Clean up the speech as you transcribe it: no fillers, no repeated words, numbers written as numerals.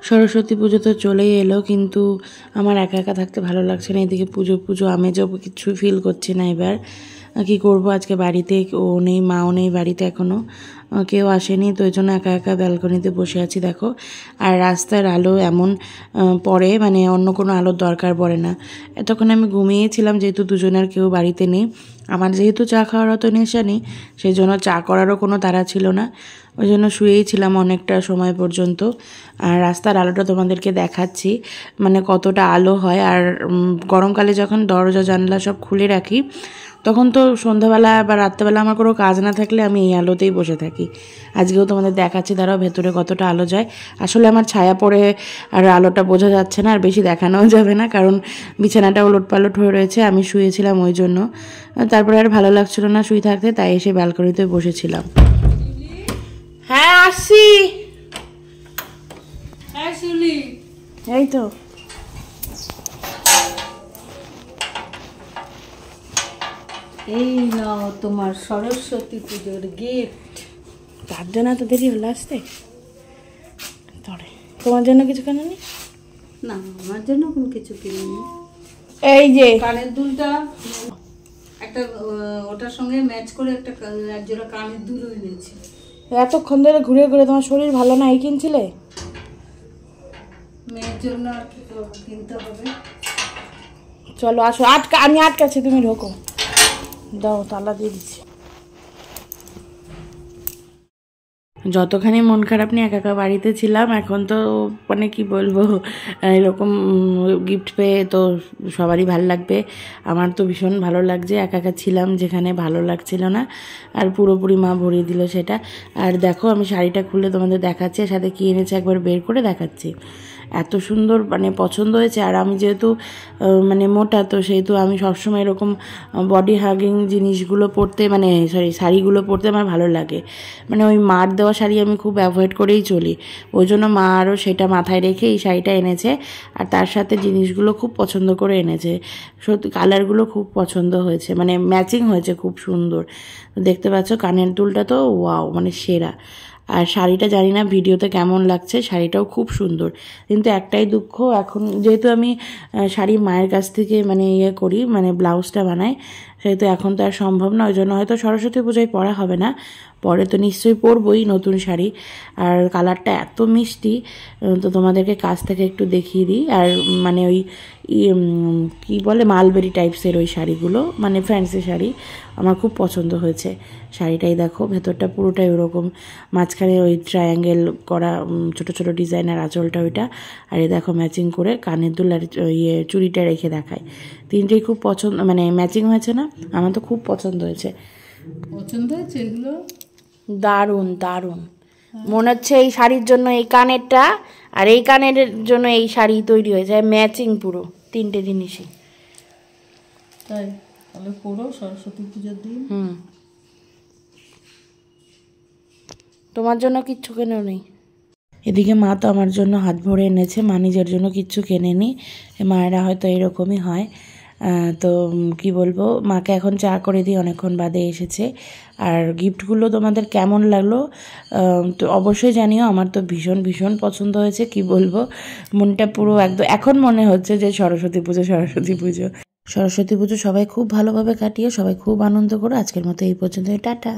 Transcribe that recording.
সরস্বতী পুজো তো চলেই এলো, কিন্তু আমার একা একা থাকতে ভালো লাগছে না। এদিকে পুজো পুজো আমেজও কিছু ফিল করছি না। এবার কি করব, আজকে বাড়িতে ও নেই, মাও নেই বাড়িতে, এখনও কেউ আসেনি, তো ওই জন্য একা একা ব্যালকনিতে বসে আছি দেখো। আর রাস্তার আলো এমন পড়ে, মানে অন্য কোনো আলোর দরকার পড়ে না। এতক্ষণ আমি ঘুমিয়েছিলাম, যেহেতু দুজনের কেউ বাড়িতে নেই। আমার যেহেতু চা খাওয়ার অত নেশা নেই, সেই জন্য চা করারও কোনো তাড়া ছিল না, ওই জন্য শুয়েই ছিলাম অনেকটা সময় পর্যন্ত। আর রাস্তার আলোটা তোমাদেরকে দেখাচ্ছি, মানে কতটা আলো হয়। আর গরমকালে যখন দরজা জানলা সব খুলে রাখি, তখন তো সন্ধ্যাবেলা বা রাত্রেবেলা আমার কোনো কাজ না থাকলে আমি এই আলোতেই বসে থাকি। আজকেও তোমাদের দেখাচ্ছি, দাঁড়াও ভেতরে কতটা আলো যায়। আসলে আমার ছায়া পড়ে আর আলোটা বোঝা যাচ্ছে না, আর বেশি দেখানোও যাবে না, কারণ বিছানাটা ওলটপালট হয়ে রয়েছে, আমি শুয়েছিলাম ওই জন্য। তারপরে আর ভালো লাগছিল না শুয়ে থাকতে, তাই এসে ব্যালকনিতে বসেছিলাম। হ্যাঁ আসছি, এই তো এই নাও তোমার সরস্বতী পুজোর গিফট। তার জন্য এত দেরি হলো আসতে? তোমার জন্য কিছু কেন নি? না, আমার জন্য কোনো কিছু কিনিনি। এই যে কানের দুলটা একটা ওটার সঙ্গে ম্যাচ করে একটা এক জোড়া কানের দুল এনেছি। এতক্ষণ ধরে ঘুরে ঘুরে তোমার শরীর ভালো না, এই কিনছিলে? মেয়ের জন্য আর কি কিনতে হবে। চলো আসো, আমি আটকাচ্ছি, তুমি ঢোকো, দাও তালা দিয়ে দিচ্ছি। যতখানি মন খারাপ নিয়ে একা একা বাড়িতে ছিলাম, এখন তো মানে কি বলবো, এরকম গিফট পেয়ে তো সবারই ভালো লাগবে। আমার তো ভীষণ ভালো লাগছে, একা একা ছিলাম যেখানে ভালো লাগছিল না, আর পুরোপুরি মা ভরিয়ে দিল সেটা। আর দেখো আমি শাড়িটা খুলে তোমাদের দেখাচ্ছি, সাথে কী এনেছে একবার বের করে দেখাচ্ছি। এত সুন্দর, মানে পছন্দ হয়েছে। আর আমি যেহেতু মানে মোটা, তো সেহেতু আমি সবসময় এরকম বডি হাগিং জিনিসগুলো পরতে, মানে শাড়িগুলো পরতে আমার ভালো লাগে। মানে ওই মার দেওয়া শাড়ি আমি খুব অ্যাভয়েড করেই চলি, ওই জন্য মা আরও সেটা মাথায় রেখে এই শাড়িটা এনেছে। আর তার সাথে জিনিসগুলো খুব পছন্দ করে এনেছে, সত্যি কালারগুলো খুব পছন্দ হয়েছে, মানে ম্যাচিং হয়েছে, খুব সুন্দর। দেখতে পাচ্ছ কানের দুলটা তো ওয়াও, মানে সেরা। আর শাড়িটা জানি না ভিডিওতে কেমন লাগছে, শাড়িটাও খুব সুন্দর। কিন্তু একটাই দুঃখ, এখন যেহেতু আমি শাড়ি মায়ের কাছ থেকে মানে করি, মানে ব্লাউজটা বানাই, সেহেতু এখন তো আর সম্ভব না, ওই জন্য হয়তো সরস্বতী পুজোয় পরা হবে না, পরে তো নিশ্চয়ই পরবই নতুন শাড়ি। আর কালারটা এত মিষ্টি, তো তোমাদেরকে কাছ থেকে একটু দেখিয়ে দিই। আর মানে ওই কী বলে মালবেরি টাইপসের ওই শাড়িগুলো, মানে ফ্যান্সি শাড়ি, আমার খুব পছন্দ হয়েছে। শাড়িটাই দেখো, ভেতরটা পুরোটাই ওরকম, মাঝখানে ওই ট্রায়াঙ্গেল করা ছোট ছোট ডিজাইনের আঁচলটা ওইটা, আর এই দেখো ম্যাচিং করে কানের দুল আর চুড়িটা রেখে দেখায়। তিনটেই খুব পছন্দ, মানে ম্যাচিং হয়েছে না, আমার তো খুব পছন্দ হয়েছে। পছন্দ হয়েছে এগুলো, দারুণ দারুণ। মনে হচ্ছে এই শাড়ির জন্য এই কানেরটা আর এই কানের জন্য এই শাড়ি তৈরি হয়েছে, ম্যাচিং পুরো তিনটে জিনিসই। তাই তাহলে পরো সরস্বতী পুজোর দিন। তোমার জন্য কিচ্ছু কেন নেই? এদিকে মা তো আমার জন্য হাত ভরে এনেছে, মা নিজের জন্য কিচ্ছু কেনেনি, মায়েরা হয়তো এরকমই হয়। তো কি বলবো, মাকে এখন চা করে দিই, অনেকক্ষণ বাদে এসেছে। আর গিফটগুলো তোমাদের কেমন লাগলো তো অবশ্যই জানিও, আমার তো ভীষণ ভীষণ পছন্দ হয়েছে, কি বলবো, মনটা পুরো একদম এখন মনে হচ্ছে যে সরস্বতী পুজো সরস্বতী পুজো। সরস্বতী পুজো সবাই খুব ভালোভাবে কাটিয়ে সবাই খুব আনন্দ করো। আজকের মতো এই পর্যন্ত, টাটা।